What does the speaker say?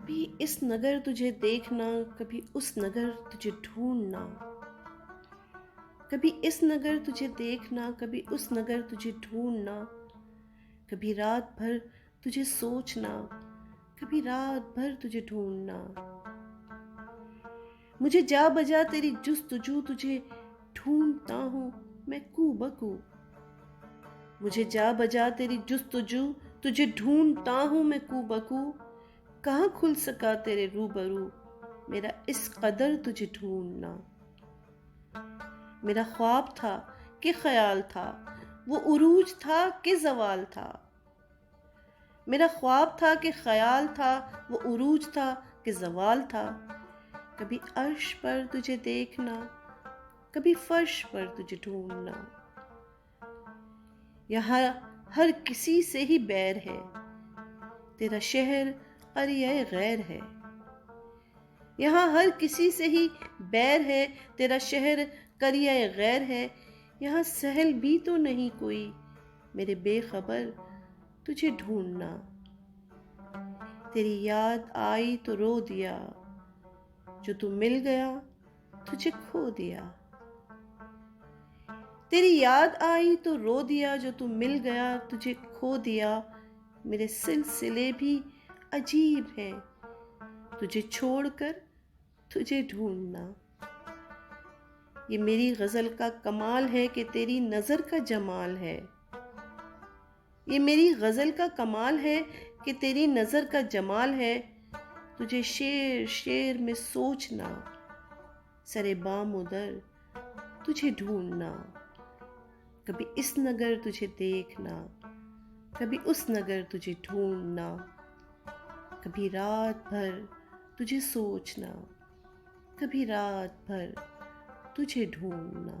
کبھی اس نگر تجھے دیکھنا، کبھی اس نگر تجھے ڈھونڈنا، کبھی اس نگر تجھے دیکھنا، کبھی اس نگر تجھے ڈھونڈنا، کبھی رات بھر تجھے سوچنا، کبھی رات بھر تجھے ڈھونڈنا، مجھے جا بجا تیری جستجو تجھے ڈھونڈتا ہوں میں کو بکو، مجھے جا بجا تیری جستجو تجھے ڈھونڈتا ہوں میں کو بکو، کہاں کھل سکا تیرے روبرو میرا اس قدر تجھے ڈھونڈنا، میرا خواب تھا کہ خیال تھا، وہ عروج تھا کہ زوال تھا، میرا خواب تھا کہ خیال تھا، وہ عروج تھا کہ زوال تھا، کبھی عرش پر تجھے دیکھنا، کبھی فرش پر تجھے ڈھونڈنا، یہاں ہر کسی سے ہی بیر ہے، تیرا شہر قریہ غیر ہے، یہاں ہر کسی سے ہی بیر ہے، تیرا شہر قریہ غیر ہے، یہاں سہل بھی تو نہیں کوئی میرے بے خبر تجھے ڈھونڈنا، تیری یاد آئی تو رو دیا، جو تو مل گیا تجھے کھو دیا، تیری یاد آئی تو رو دیا، جو تو مل گیا تجھے کھو دیا، میرے سلسلے بھی عجیب ہیں تجھے چھوڑ کر تجھے ڈھونڈنا، یہ میری غزل کا کمال ہے کہ تیری نظر کا جمال ہے، یہ میری غزل کا کمال ہے کہ تیری نظر کا جمال ہے، تجھے شعر شعر میں سوچنا، سرے بام و در تجھے ڈھونڈنا، کبھی اس نگر تجھے دیکھنا، کبھی اس نگر تجھے ڈھونڈنا، کبھی رات بھر تجھے سوچنا، کبھی رات بھر تجھے ڈھونڈنا۔